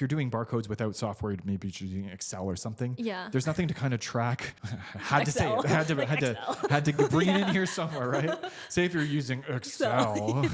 if you're doing barcodes without software, maybe you're using Excel or something. Yeah. There's nothing to kind of track. Had to say Excel. it. Had to bring it in here somewhere, right? Say if you're using Excel.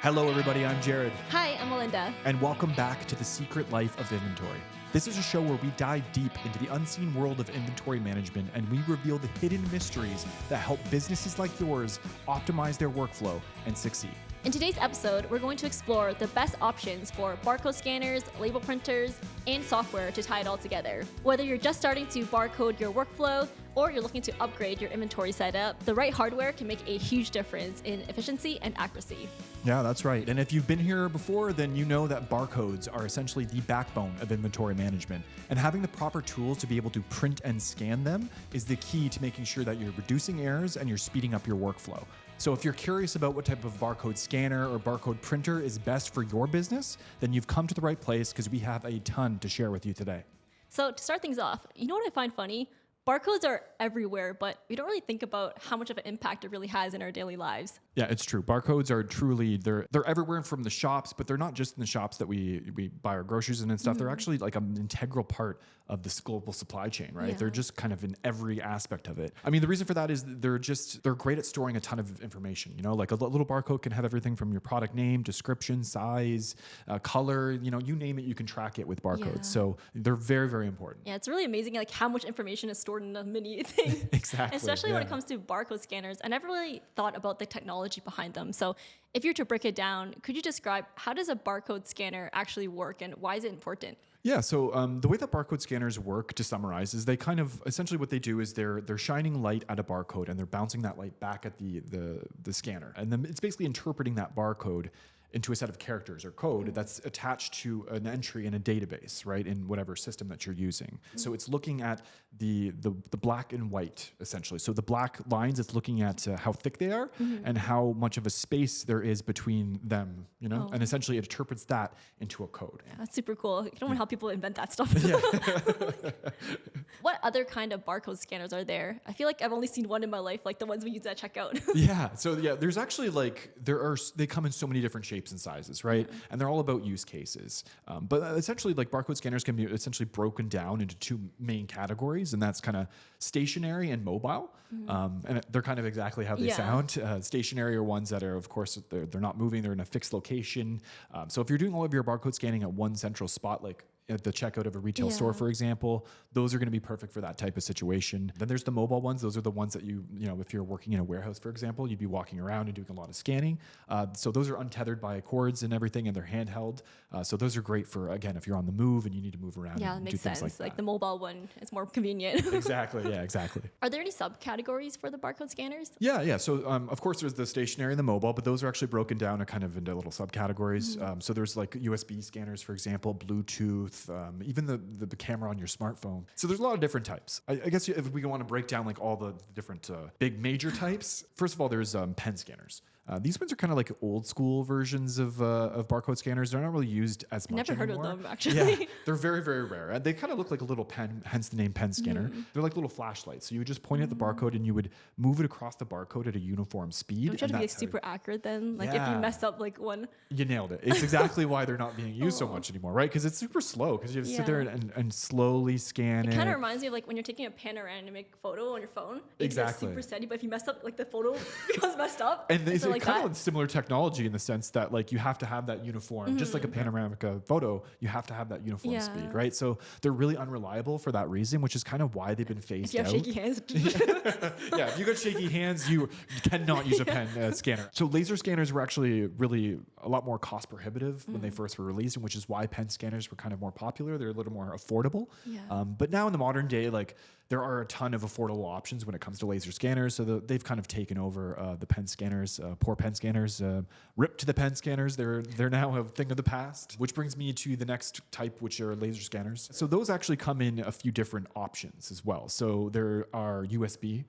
Hello, everybody. I'm Jared. Hi, I'm Melinda. And welcome back to The Secret Life of Inventory. This is a show where we dive deep into the unseen world of inventory management, and we reveal the hidden mysteries that help businesses like yours optimize their workflow and succeed. In today's episode, we're going to explore the best options for barcode scanners, label printers, and software to tie it all together. Whether you're just starting to barcode your workflow or you're looking to upgrade your inventory setup, the right hardware can make a huge difference in efficiency and accuracy. Yeah, that's right. And if you've been here before, then you know that barcodes are essentially the backbone of inventory management. And having the proper tools to be able to print and scan them is the key to making sure that you're reducing errors and you're speeding up your workflow. So if you're curious about what type of barcode scanner or barcode printer is best for your business, then you've come to the right place because we have a ton to share with you today. So to start things off, you know what I find funny? Barcodes are everywhere, but we don't really think about how much of an impact it really has in our daily lives. Yeah, it's true. Barcodes are truly, they're everywhere from the shops, but they're not just in the shops that we buy our groceries in and stuff. They're actually like an integral part of this global supply chain, right? Yeah. They're just kind of in every aspect of it. I mean, the reason for that is they're great at storing a ton of information. You know, like a little barcode can have everything from your product name, description, size, color, you know, you name it, you can track it with barcodes. Yeah. So they're very, very important. Yeah, it's really amazing like how much information is stored in a mini thing. Exactly. Especially when it yeah. comes to barcode scanners. I never really thought about the technology behind them. So if you were to break it down, could you describe how does a barcode scanner actually work and why is it important? Yeah, so the way that barcode scanners work, to summarize, is they kind of essentially what they do is they're shining light at a barcode and they're bouncing that light back at the scanner, and then it's basically interpreting that barcode into a set of characters or code that's attached to an entry in a database, right, in whatever system that you're using. So it's looking at the black and white, essentially. So the black lines, it's looking at how thick they are and how much of a space there is between them, you know? And essentially it interprets that into a code. Yeah, that's super cool. You don't want to help people invent that stuff. What other kind of barcode scanners are there? I feel like I've only seen one in my life, like the ones we use at checkout. Yeah, so yeah, there's actually they come in so many different shapes and sizes, right? And they're all about use cases. But essentially, like barcode scanners can be essentially broken down into two main categories, and that's kind of stationary and mobile. And they're kind of exactly how they sound. Stationary are ones that are, of course, they're not moving; they're in a fixed location. So if you're doing all of your barcode scanning at one central spot, like at the checkout of a retail store, for example, those are going to be perfect for that type of situation. Then there's the mobile ones. Those are the ones that you know, if you're working in a warehouse, for example, you'd be walking around and doing a lot of scanning. So those are untethered by cords and everything, and they're handheld. So those are great for, again, if you're on the move and you need to move around Yeah, that and makes do things sense. like Like that. the mobile one is more convenient. Exactly. Yeah, exactly. Are there any subcategories for the barcode scanners? Yeah. So, of course, there's the stationary and the mobile, but those are actually broken down kind of into little subcategories. So there's like USB scanners, for example, Bluetooth, even the camera on your smartphone. So there's a lot of different types. I guess if we want to break down like all the different big major types, first of all, there's pen scanners. These ones are kind of like old school versions of barcode scanners. They're not really used as much Never anymore. heard of them, actually. Yeah, they're very, very rare. And they kind of look like a little pen, hence the name pen scanner. They're like little flashlights. So you would just point at the barcode and you would move it across the barcode at a uniform speed. Don't you have to be like super accurate then? Like if you messed up like one. You nailed it. It's exactly why they're not being used so much anymore, right? Because it's super slow because you have to sit there and slowly scan it. It kind of reminds me of like when you're taking a panoramic photo on your phone. It's Exactly. super steady, but if you mess up, like the photo becomes messed up. And it's so like kind that. of similar technology in the sense that like you have to have that uniform, just like a panoramic photo, you have to have that uniform speed, right? So they're really unreliable for that reason, which is kind of why they've been phased If you have out. shaky hands. Yeah, if you got shaky hands, you cannot use a pen scanner. So laser scanners were actually really a lot more cost prohibitive when they first were released, and which is why pen scanners were kind of more popular. They're a little more affordable. Yeah. But now in the modern day, like there are a ton of affordable options when it comes to laser scanners. So they've kind of taken over the pen scanners, poor pen scanners, ripped to the pen scanners. They're now a thing of the past, which brings me to the next type, which are laser scanners. So those actually come in a few different options as well. So there are USB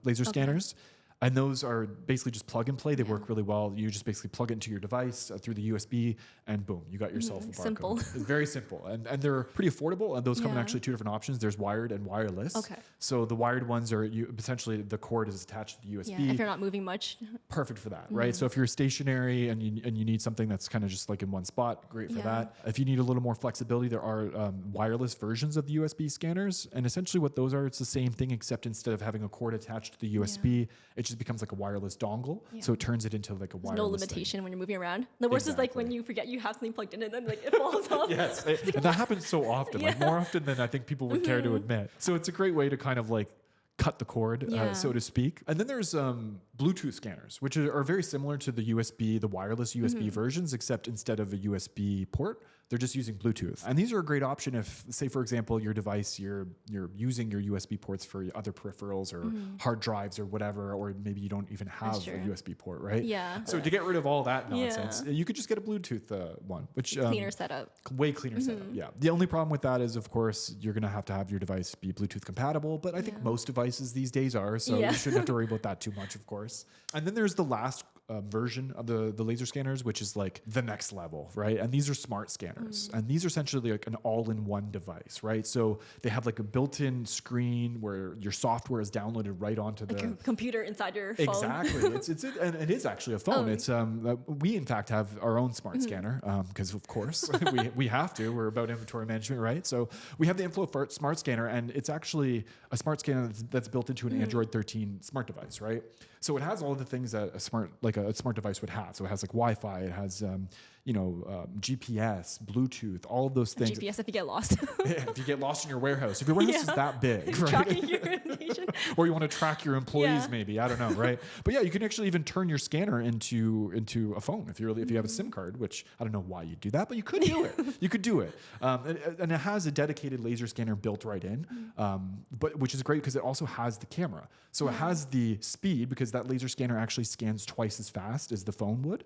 laser scanners. And those are basically just plug and play. They work really well. You just basically plug it into your device through the USB, and boom, you got yourself a barcode. Simple. It's very simple. And they're pretty affordable. And those come in actually 2 different options. There's wired and wireless. Okay. So the wired ones are essentially the cord is attached to the USB. Yeah, if you're not moving much. Perfect for that, right? So if you're stationary and you need something that's kind of just like in one spot, great for that. If you need a little more flexibility, there are wireless versions of the USB scanners. And essentially what those are, it's the same thing, except instead of having a cord attached to the USB, it just becomes like a wireless dongle. So it turns it into like a wireless No limitation when you're moving around. The worst is like when you forget you have something plugged in and then like it falls off. Yes, and that happens so often, like more often than I think people would care to admit. So it's a great way to kind of like cut the cord, so to speak. And then there's Bluetooth scanners, which are very similar to the USB, the wireless USB versions, except instead of a USB port, they're just using Bluetooth. And these are a great option if, say, for example, your device, you're using your USB ports for other peripherals or hard drives or whatever, or maybe you don't even have a USB port, right? Yeah. So to get rid of all that nonsense, you could just get a Bluetooth one, which cleaner setup. Way cleaner setup. Yeah. The only problem with that is, of course, you're going to have your device be Bluetooth compatible, but I think most devices these days are, so you shouldn't have to worry about that too much, of course. And then there's the last version of the laser scanners, which is like the next level, right? And these are smart scanners. And these are essentially like an all-in-one device, right? So they have like a built-in screen where your software is downloaded right onto the computer inside your phone. Exactly. And it is actually a phone. It's we in fact have our own smart scanner because of course we have to. We're about inventory management, right? So we have the inFlow smart scanner, and it's actually a smart scanner that's built into an Android 13 smart device, right? So it has all of the things that a smart device would have. So it has like Wi-Fi, it has GPS, Bluetooth, all of those things. GPS if you get lost. If you get lost in your warehouse, if your warehouse is that big, right? Tracking your location. Or you want to track your employees, maybe, I don't know, right? But yeah, you can actually even turn your scanner into a phone if you have a SIM card, which I don't know why you do that, but you could do it. You could do it, and it has a dedicated laser scanner built right in, but which is great because it also has the camera. So it has the speed because that laser scanner actually scans twice as fast as the phone would.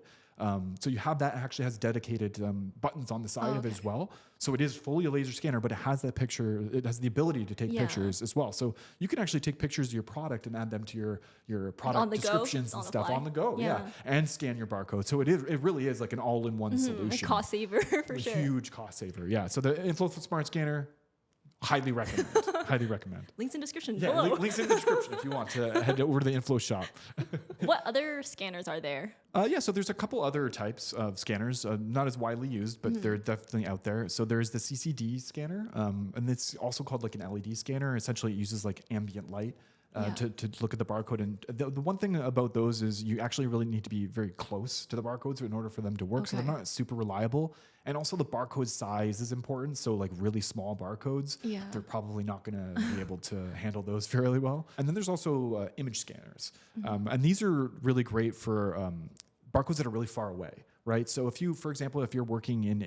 So you have that actually has dedicated buttons on the side of it as well. So it is fully a laser scanner, but it has that picture. It has the ability to take pictures as well. So you can actually take pictures of your product and add them to your product descriptions and stuff on the go. And scan your barcode. So it really is like an all-in-one solution. A cost saver for sure. Huge cost saver. Yeah. So the inFlow Smart Scanner. Highly recommend. Highly recommend. Links in description below. Links in the description if you want to head over to the inFlow shop. What other scanners are there? So there's a couple other types of scanners, not as widely used, but they're definitely out there. So there's the CCD scanner, and it's also called like an LED scanner. Essentially, it uses like ambient light. To look at the barcode. And the one thing about those is you actually really need to be very close to the barcodes in order for them to work. So they're not super reliable. And also the barcode size is important. So like really small barcodes, they're probably not going to be able to handle those fairly well. And then there's also image scanners. And these are really great for barcodes that are really far away, right? So if you, for example, if you're working in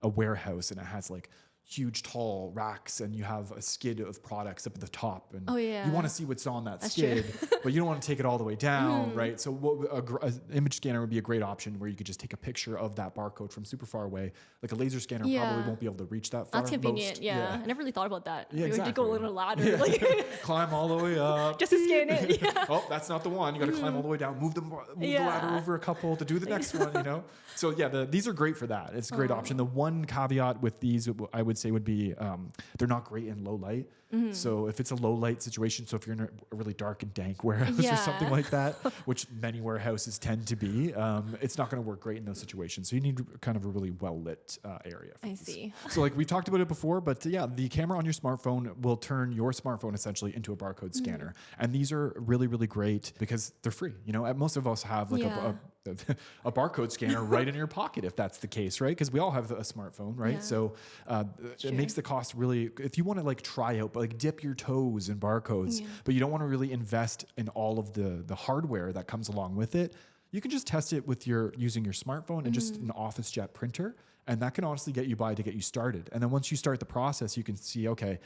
a warehouse and it has like huge tall racks and you have a skid of products up at the top and you want to see what's on that skid, but you don't want to take it all the way down, right? So an image scanner would be a great option where you could just take a picture of that barcode from super far away. Like a laser scanner probably won't be able to reach that far. That's convenient, I never really thought about that. Yeah, exactly. You go a little ladder. Like climb all the way up. Just to scan it. Oh, that's not the one. You got to climb all the way down, move the ladder over a couple to do the next one, you know? So these are great for that. It's a great option. The one caveat with these, I would say, would be they're not great in low light. So if it's a low light situation, so if you're in a really dark and dank warehouse or something like that, which many warehouses tend to be, it's not going to work great in those situations. So you need kind of a really well lit area. I see. So like we talked about it before, but the camera on your smartphone will turn your smartphone essentially into a barcode scanner. And these are really, really great because they're free. You know, most of us have like a barcode scanner right in your pocket if that's the case, right? Because we all have a smartphone, right? So it makes the cost really, if you want to like try out, like dip your toes in barcodes, but you don't want to really invest in all of the hardware that comes along with it, you can just test it with using your smartphone and just an office jet printer. And that can honestly get you by to get you started. And then once you start the process, you can see, okay,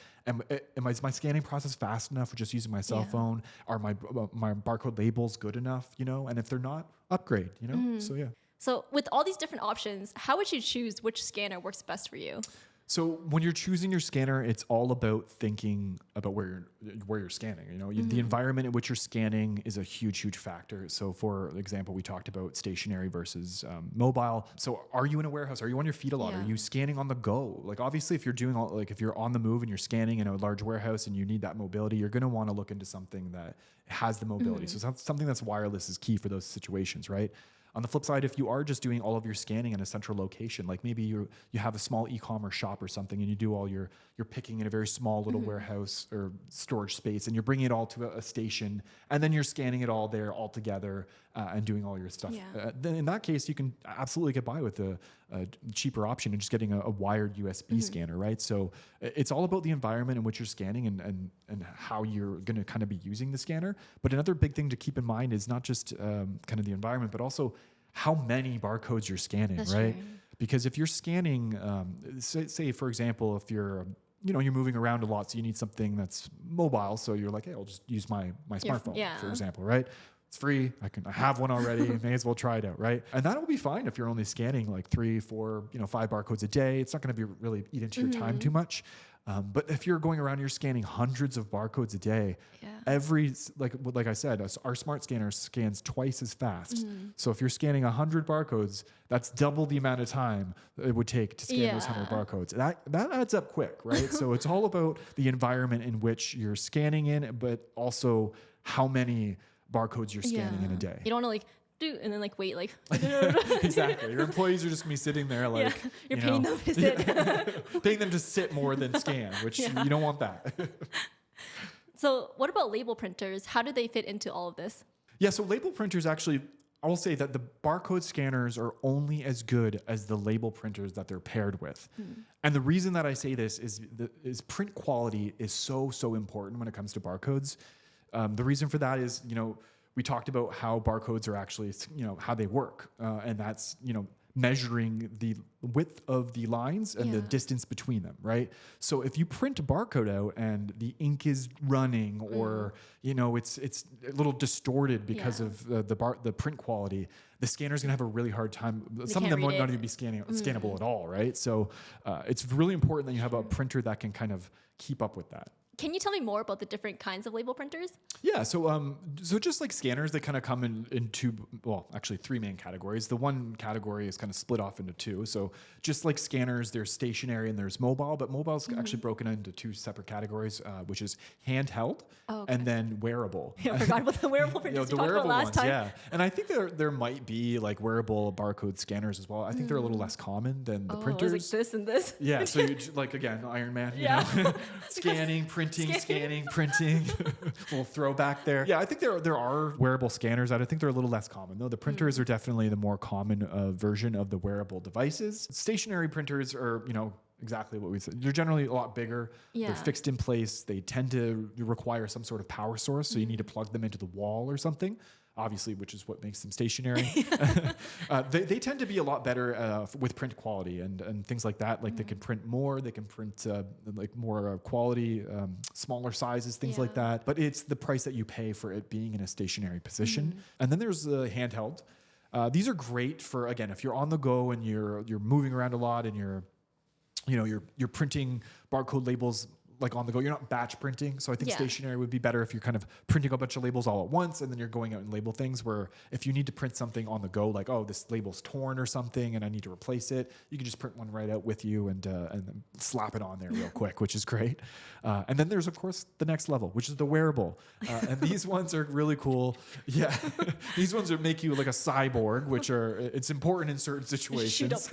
is my scanning process fast enough for just using my cell phone? Are my barcode labels good enough? You know, and if they're not, upgrade. You know, so yeah. So with all these different options, how would you choose which scanner works best for you? So when you're choosing your scanner, it's all about thinking about where you're scanning. You know, the environment in which you're scanning is a huge factor. So for example, we talked about stationary versus mobile. So are you in a warehouse? Are you on your feet a lot? Yeah. Are you scanning on the go? Like obviously, if you're doing if you're on the move and you're scanning in a large warehouse and you need that mobility, you're going to want to look into something that has the mobility. So something that's wireless is key for those situations, right? On the flip side, if you are just doing all of your scanning in a central location, like maybe you have a small e-commerce shop or something, and you do all you're picking in a very small little warehouse or storage space, and you're bringing it all to a station, and then you're scanning it all there all together and doing all your stuff. Yeah. Then in that case, you can absolutely get by with a cheaper option and just getting a wired USB scanner, right? So it's all about the environment in which you're scanning and how you're going to kind of be using the scanner. But another big thing to keep in mind is not just kind of the environment, but also how many barcodes you're scanning, That's right? true. Because if you're scanning, say for example, if you're you're moving around a lot, so you need something that's mobile, so you're like, hey, I'll just use my smartphone, for example, right? It's free. I have one already. May as well try it out, right? And that'll be fine if you're only scanning like 3, 4, 5 barcodes a day. It's not going to be really eat into your time too much. But if you're going around, you're scanning hundreds of barcodes a day. Yeah. Like I said, our SmartScanner scans twice as fast. So if you're scanning 100 barcodes, that's double the amount of time it would take to scan those 100 barcodes. That adds up quick, right? So it's all about the environment in which you're scanning in, but also how many barcodes you're scanning in a day. You don't want to do and then wait Exactly. Your employees are just gonna be sitting there you're paying them to sit. paying them to sit more than scan, which you don't want that. So what about label printers? How do they fit into all of this? Yeah, so label printers actually, I will say that the barcode scanners are only as good as the label printers that they're paired with. And the reason that I say this is print quality is so important when it comes to barcodes. The reason for that is, we talked about how barcodes are actually, how they work. And that's, measuring the width of the lines and the distance between them, right? So if you print a barcode out and the ink is running or, it's a little distorted because of the print quality, the scanner is going to have a really hard time. Some of them might not even be scannable at all, right? So it's really important that you have a printer that can kind of keep up with that. Can you tell me more about the different kinds of label printers? Yeah, so just like scanners, they kind of come in two, well, actually 3 main categories. The one category is kind of split off into 2. So just like scanners, there's stationary and there's mobile, but mobile is actually broken into 2 separate categories, which is handheld and then wearable. I forgot about the wearable printers we talked about last time. Yeah, and I think there might be like wearable barcode scanners as well. I think they're a little less common than the printers. It's like this and this. Yeah, so you, again, Iron Man, you know, scanning, scanning, printing, little throwback there. Yeah, I think there are wearable scanners that I think they're a little less common though. The printers are definitely the more common version of the wearable devices. Stationary printers are, exactly what we said. They're generally a lot bigger. Yeah. They're fixed in place. They tend to require some sort of power source, so you need to plug them into the wall or something. Obviously, which is what makes them stationary. They tend to be a lot better with print quality and things like that. Like they can print more, they can print like more quality, smaller sizes, things like that. But it's the price that you pay for it being in a stationary position. And then there's the handheld. These are great for, again, if you're on the go and you're moving around a lot and you're printing barcode labels like on the go. You're not batch printing. So I think stationary would be better if you're kind of printing a bunch of labels all at once and then you're going out and label things, where if you need to print something on the go, like, oh, this label's torn or something and I need to replace it, you can just print one right out with you and then slap it on there real quick, which is great. And then there's, of course, the next level, which is the wearable. And these ones are really cool. Yeah. These ones make you like a cyborg, which it's important in certain situations.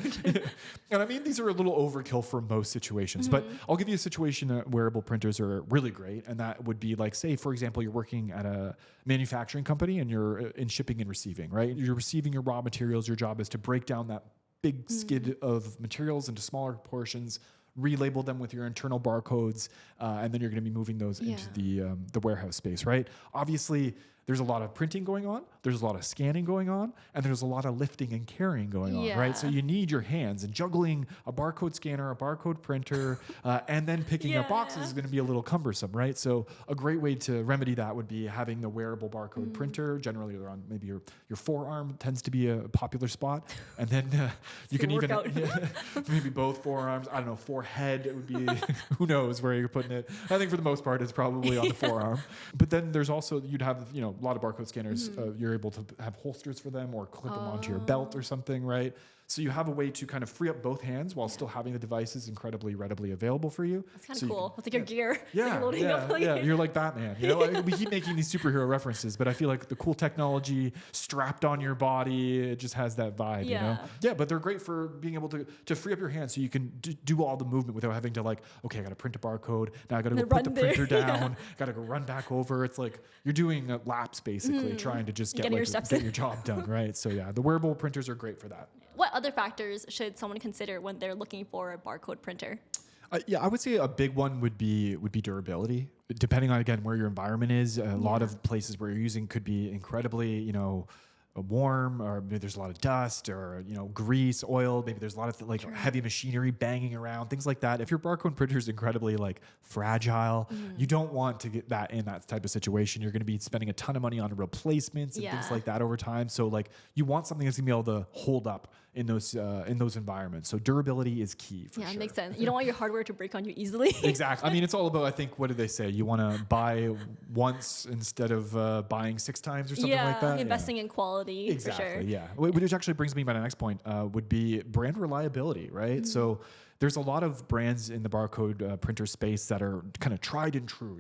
And I mean, these are a little overkill for most situations, but I'll give you a situation wearable printers are really great. And that would be like, say, for example, you're working at a manufacturing company and you're in shipping and receiving, right? You're receiving your raw materials. Your job is to break down that big skid of materials into smaller portions, relabel them with your internal barcodes, and then you're going to be moving those into the warehouse space, right? Obviously, there's a lot of printing going on, there's a lot of scanning going on, and there's a lot of lifting and carrying going on, right? So you need your hands, and juggling a barcode scanner, a barcode printer, and then picking up boxes is going to be a little cumbersome, right? So a great way to remedy that would be having the wearable barcode printer. Generally around maybe your forearm tends to be a popular spot, and then you can even maybe both forearms. I don't know, forehead. It would be who knows where you're putting it. I think for the most part, it's probably on the forearm. But then there's also you'd have a lot of barcode scanners. You're able to have holsters for them or clip them onto your belt or something, right? So you have a way to kind of free up both hands while still having the devices incredibly readily available for you. That's kind of cool. It's like your gear. You're like Batman. We keep making these superhero references, but I feel like the cool technology strapped on your body, it just has that vibe, Yeah, but they're great for being able to free up your hands so you can do all the movement without having to okay, I got to print a barcode. Now I got to go put the printer down. Got to go run back over. It's like you're doing laps basically, trying to just get your job done, right? So yeah, the wearable printers are great for that. What other factors should someone consider when they're looking for a barcode printer? I would say a big one would be durability. Depending on, again, where your environment is, a lot of places where you're using could be incredibly, warm, or maybe there's a lot of dust or, grease, oil. Maybe there's a lot of heavy machinery banging around, things like that. If your barcode printer is incredibly fragile, you don't want to get that in that type of situation. You're going to be spending a ton of money on replacements and things like that over time. So you want something that's going to be able to hold up in those environments. So durability is key for sure. Yeah, it makes sense. You don't want your hardware to break on you easily. Exactly. I mean, it's all about, I think, what do they say? You want to buy once instead of buying 6 times or something like that? Investing in quality, exactly, for sure. Yeah. Which actually brings me to my next point, would be brand reliability, right? So there's a lot of brands in the barcode printer space that are kind of tried and true,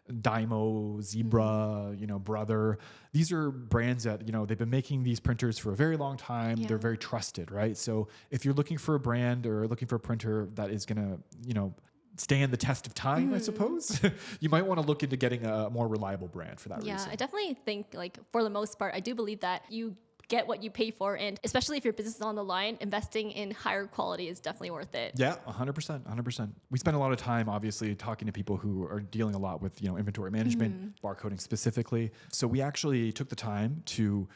Dymo, Zebra, Brother. These are brands that, they've been making these printers for a very long time. They're very trusted, right? So if you're looking for a brand or looking for a printer that is going to, stand the test of time, I suppose, you might want to look into getting a more reliable brand for that reason. Yeah, I definitely think for the most part, I do believe that you get what you pay for, and especially if your business is on the line, investing in higher quality is definitely worth it. Yeah, 100%. We spend a lot of time, obviously, talking to people who are dealing a lot with, inventory management, barcoding specifically. So we actually took the time to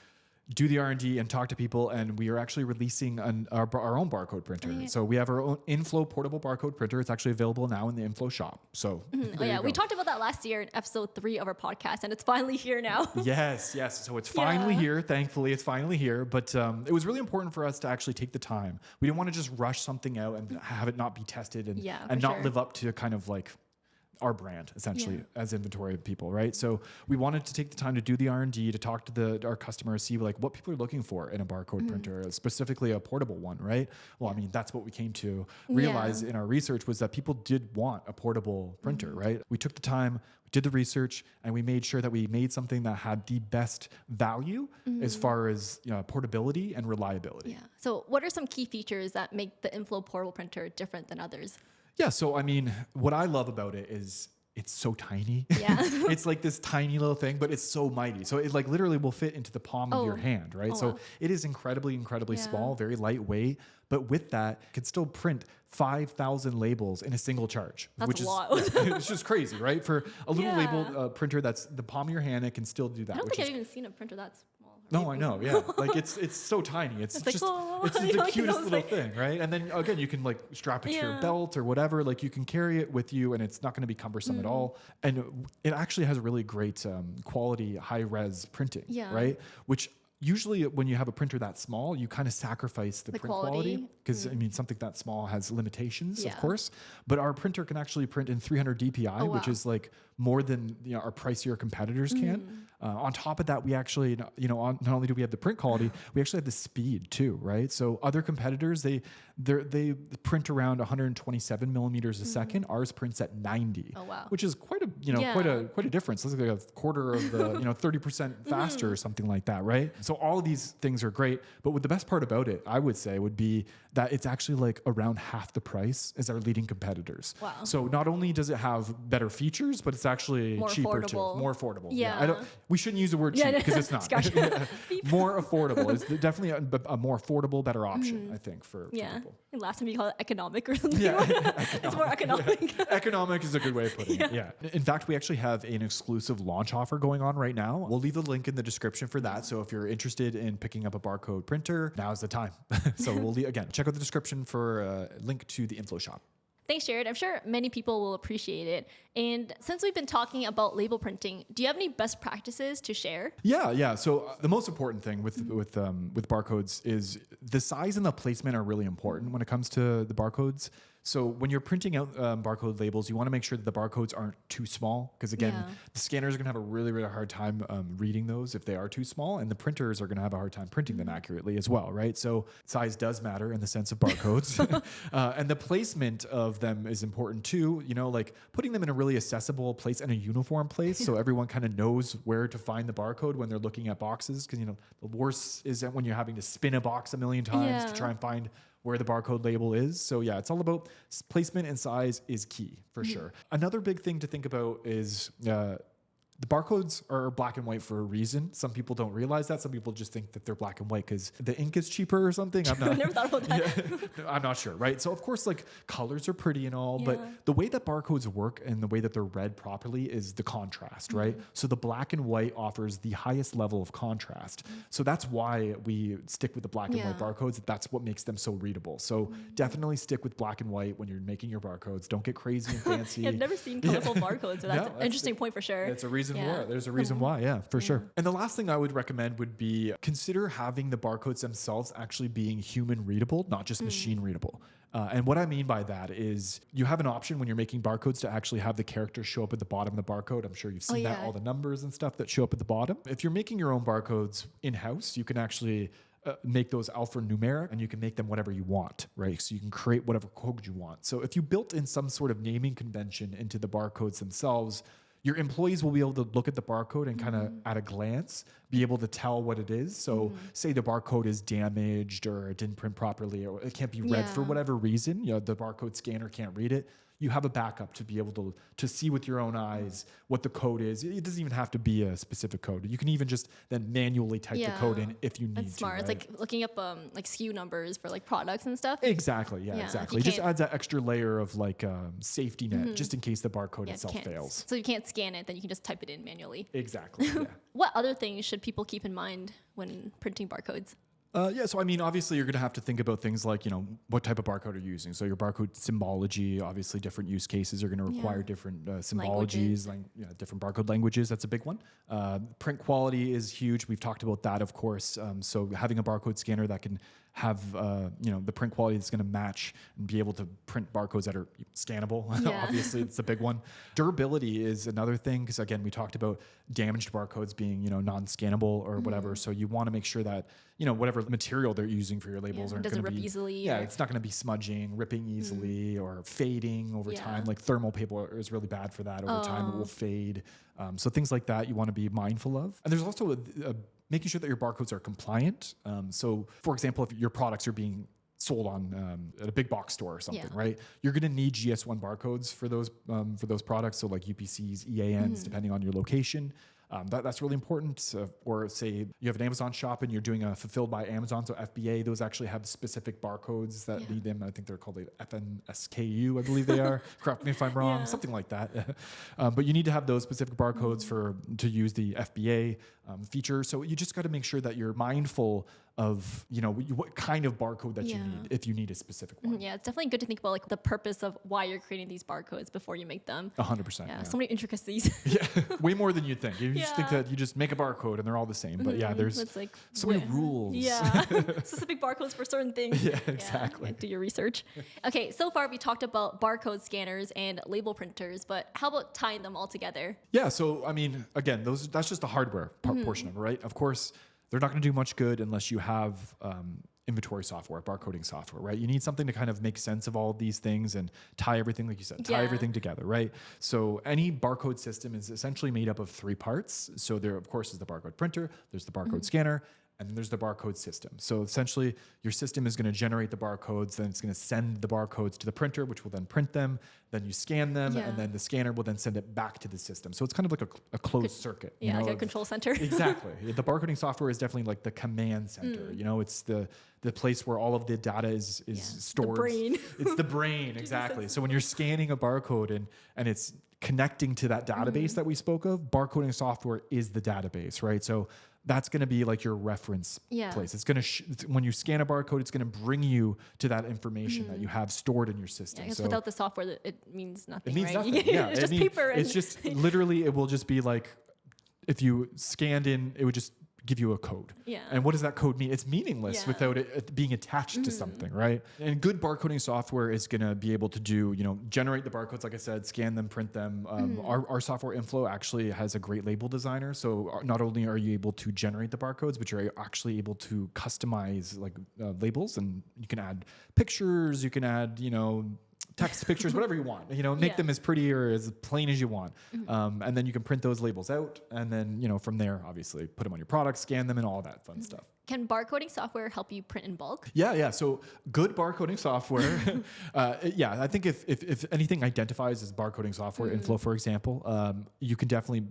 do the R&D and talk to people, and we are actually releasing our own barcode printer. Right. So we have our own inFlow portable barcode printer. It's actually available now in the inFlow shop. So we talked about that last year in episode 3 of our podcast, and it's finally here now. Yes. So it's finally here. Thankfully, it's finally here. But it was really important for us to actually take the time. We didn't want to just rush something out and have it not be tested and not live up to kind of our brand, essentially, as inventory people, right? So we wanted to take the time to do the R&D, to talk to our customers, see what people are looking for in a barcode printer, specifically a portable one, right? Well, I mean, that's what we came to realize in our research, was that people did want a portable printer, right? We took the time, we did the research, and we made sure that we made something that had the best value as far as portability and reliability. Yeah. So what are some key features that make the inFlow portable printer different than others? Yeah, so I mean, what I love about it is it's so tiny. Yeah. It's like this tiny little thing, but it's so mighty. So it literally will fit into the palm of your hand, right? So it is incredibly small, very lightweight, but with that, it can still print 5,000 labels in a single charge. That's a lot. It's just crazy, right? For a little label printer that's the palm of your hand, it can still do that. I don't think I've even seen a printer that small. No, I know. Yeah, it's so tiny. It's just it's the cutest little thing, right? And then again, you can strap it to your belt or whatever. You can carry it with you, and it's not going to be cumbersome at all. And it actually has really great quality, high res printing, right? Which usually when you have a printer that small, you kind of sacrifice the print quality because I mean, something that small has limitations, of course, but our printer can actually print in 300 DPI, which is more than our pricier competitors can. On top of that, we actually, not only do we have the print quality, we actually have the speed too, right? So other competitors, they print around 127 millimeters a second. Ours prints at 90, which is quite a difference. It's like a quarter of the 30% faster or something like that, right? So all of these things are great, but what the best part about it, I would say, would be that it's actually around half the price as our leading competitors. Wow. So not only does it have better features, but it's actually more cheaper affordable. too. More affordable. Yeah. We shouldn't use the word cheap because it's not. Scratch. More affordable. It's definitely a more affordable, better option, I think, for people. And last time you call it economic or something. Yeah. It's more economic. Economic is a good way of putting it. Yeah. In fact, we actually have an exclusive launch offer going on right now. We'll leave the link in the description for that. So if you're interested in picking up a barcode printer, now's the time. So again, check out the description for a link to the inFlow shop. Thanks, Jared. I'm sure many people will appreciate it. And since we've been talking about label printing, do you have any best practices to share? Yeah. So the most important thing with barcodes is the size and the placement are really important when it comes to the barcodes. So when you're printing out barcode labels, you want to make sure that the barcodes aren't too small because again, the scanners are going to have a really, really hard time reading those if they are too small, and the printers are going to have a hard time printing them accurately as well, right? So size does matter in the sense of barcodes, and the placement of them is important too. You know, like putting them in a really accessible place and a uniform place, so everyone kind of knows where to find the barcode when they're looking at boxes. Because the worst is that when you're having to spin a box a million times to try and find where the barcode label is. So yeah, it's all about placement, and size is key for sure. Another big thing to think about is the barcodes are black and white for a reason. Some people don't realize that. Some people just think that they're black and white because the ink is cheaper or something. I never thought about that. I'm not sure, right? So of course, like colors are pretty and all, but the way that barcodes work and the way that they're read properly is the contrast, right? So the black and white offers the highest level of contrast. So that's why we stick with the black and white barcodes. That's what makes them so readable. So definitely stick with black and white when you're making your barcodes. Don't get crazy and fancy. I've never seen colorful barcodes, so that's an interesting point for sure. That's a reason why. There's a reason why, for sure. And the last thing I would recommend would be consider having the barcodes themselves actually being human readable, not just machine readable. And what I mean by that is you have an option when you're making barcodes to actually have the characters show up at the bottom of the barcode. I'm sure you've seen that, all the numbers and stuff that show up at the bottom. If you're making your own barcodes in-house, you can actually make those alphanumeric and you can make them whatever you want, right? So you can create whatever code you want. So if you built in some sort of naming convention into the barcodes themselves, your employees will be able to look at the barcode and kind of at a glance be able to tell what it is. So say the barcode is damaged or it didn't print properly or it can't be read for whatever reason, the barcode scanner can't read it. You have a backup to be able to see with your own eyes what the code is. It doesn't even have to be a specific code. You can even just then manually type the code in if you need to. That's smart. Right? It's like looking up like SKU numbers for like products and stuff. Exactly. Yeah, exactly. It just adds that extra layer of like safety net just in case the barcode itself fails. So you can't scan it, then you can just type it in manually. Exactly. Yeah. What other things should people keep in mind when printing barcodes? So I mean, obviously you're going to have to think about things like, what type of barcode are you using? So your barcode symbology, obviously different use cases are going to require different symbologies, different barcode languages. That's a big one. Print quality is huge. We've talked about that, of course. So having a barcode scanner that can have, the print quality that's going to match and be able to print barcodes that are scannable. Obviously, it's a big one. Durability is another thing because, again, we talked about damaged barcodes being, non-scannable or whatever. So you want to make sure that, whatever material they're using for your labels aren't going to be... rip easily. Yeah, it's not going to be smudging, ripping easily, or fading over time. Like thermal paper is really bad for that. Over time, it will fade. So things like that you want to be mindful of. And there's also making sure that your barcodes are compliant. So, for example, if your products are being sold on at a big box store or something, right? You're going to need GS1 barcodes for those products. So, like UPCs, EANs, depending on your location. That's really important. Or say you have an Amazon shop and you're doing a fulfilled by Amazon, so FBA, those actually have specific barcodes that lead them. I think they're called FNSKU, I believe they are. Correct me if I'm wrong, something like that. But you need to have those specific barcodes to use the FBA feature. So you just got to make sure that you're mindful of what kind of barcode that you need if you need a specific one. Yeah, it's definitely good to think about like the purpose of why you're creating these barcodes before you make them. 100%. Yeah, so many intricacies. Way more than you'd think. You just think that you just make a barcode and they're all the same. But there's like, so many rules. Yeah, specific barcodes for certain things. Yeah, exactly. Do your research. Okay, so far we talked about barcode scanners and label printers, but how about tying them all together? Yeah, so I mean, again, that's just the hardware portion of it, right? Of course, they're not going to do much good unless you have inventory software, barcoding software, right? You need something to kind of make sense of all of these things and tie everything, like you said, everything together, right? So any barcode system is essentially made up of 3 parts. So there, of course, is the barcode printer, there's the barcode scanner, and then there's the barcode system. So essentially, your system is going to generate the barcodes, then it's going to send the barcodes to the printer, which will then print them. Then you scan them, and then the scanner will then send it back to the system. So it's kind of like a closed circuit. Yeah, like a control center. Exactly. The barcoding software is definitely like the command center. It's the place where all of the data is stored. The brain. It's the brain, exactly. So when you're scanning a barcode and it's connecting to that database that we spoke of, barcoding software is the database, right? So that's going to be like your reference place. It's going to when you scan a barcode, it's going to bring you to that information that you have stored in your system. Because without the software, it means nothing. It means right? nothing. Yeah, it's just paper. It's just literally, it will just be like if you scanned in, it would just give you a code. Yeah. And what does that code mean? It's meaningless without it being attached to something, right? And good barcoding software is going to be able to do, generate the barcodes, like I said, scan them, print them. Our software inFlow actually has a great label designer. So not only are you able to generate the barcodes, but you're actually able to customize like labels, and you can add pictures, you can add, text, pictures, whatever you want, make them as pretty or as plain as you want. And then you can print those labels out. And then, from there, obviously put them on your product, scan them, and all that fun stuff. Can barcoding software help you print in bulk? Yeah. So good barcoding software. I think if anything identifies as barcoding software, inFlow, for example, you can definitely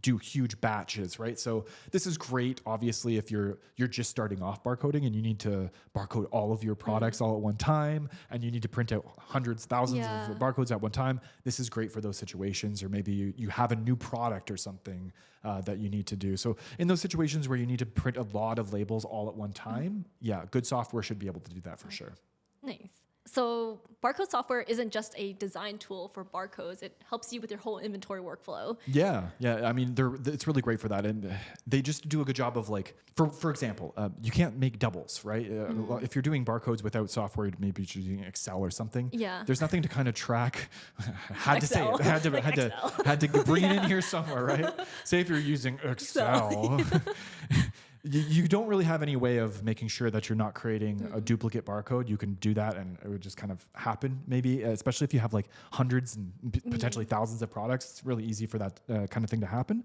do huge batches, right? So this is great, obviously, if you're just starting off barcoding and you need to barcode all of your products all at one time, and you need to print out hundreds, thousands of barcodes at one time. This is great for those situations, or maybe you have a new product or something that you need to do. So in those situations where you need to print a lot of labels all at one time, good software should be able to do that for sure. Nice. So barcode software isn't just a design tool for barcodes. It helps you with your whole inventory workflow. Yeah. I mean, it's really great for that. And they just do a good job of like, for example, you can't make doubles, right? If you're doing barcodes without software, maybe you're using Excel or something. Yeah. There's nothing to kind of track. Had Excel. to say it. Had to bring it in here somewhere, right? Say if you're using Excel. You don't really have any way of making sure that you're not creating a duplicate barcode. You can do that and it would just kind of happen, maybe, especially if you have like hundreds and potentially thousands of products. It's really easy for that kind of thing to happen.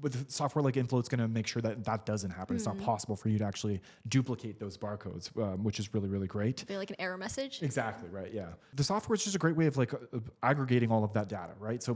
With software like inFlow, it's going to make sure that doesn't happen. It's not possible for you to actually duplicate those barcodes, which is really, really great. They're like an error message. Exactly, right, yeah. The software is just a great way of like aggregating all of that data, right? So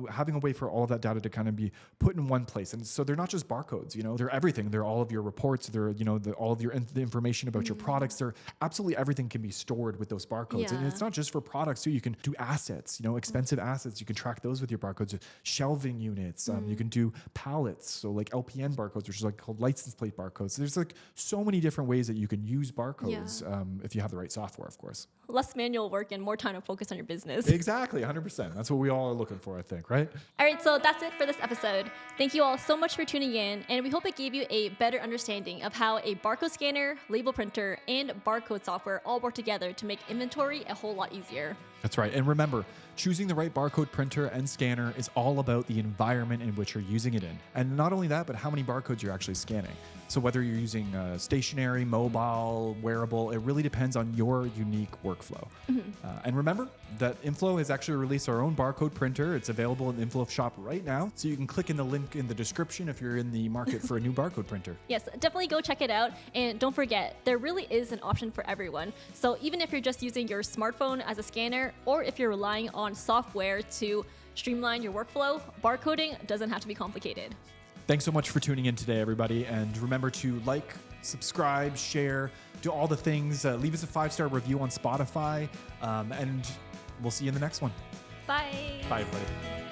having a way for all of that data to kind of be put in one place. And so they're not just barcodes, they're everything. They're all of your reports, they're, all of the information about your products. They're absolutely everything can be stored with those barcodes. And it's not just for products too. You can do assets, expensive assets. You can track those with your barcodes. Shelving units. You can do pallets. So like LPN barcodes, which is like called license plate barcodes. There's like so many different ways that you can use barcodes if you have the right software, of course. Less manual work and more time to focus on your business. Exactly, 100%. That's what we all are looking for, I think, right? All right, so that's it for this episode. Thank you all so much for tuning in, and we hope it gave you a better understanding of how a barcode scanner, label printer, and barcode software all work together to make inventory a whole lot easier. That's right. And remember, choosing the right barcode printer and scanner is all about the environment in which you're using it in. And not only that, but how many barcodes you're actually scanning. So whether you're using stationary, mobile, wearable, it really depends on your unique workflow. And remember that inFlow has actually released our own barcode printer. It's available in the inFlow shop right now. So you can click in the link in the description if you're in the market for a new barcode printer. Yes, definitely go check it out. And don't forget, there really is an option for everyone. So even if you're just using your smartphone as a scanner, or if you're relying on software to streamline your workflow, barcoding doesn't have to be complicated. Thanks so much for tuning in today, everybody. And remember to like, subscribe, share, do all the things. Leave us a 5-star review on Spotify. And we'll see you in the next one. Bye. Bye, everybody.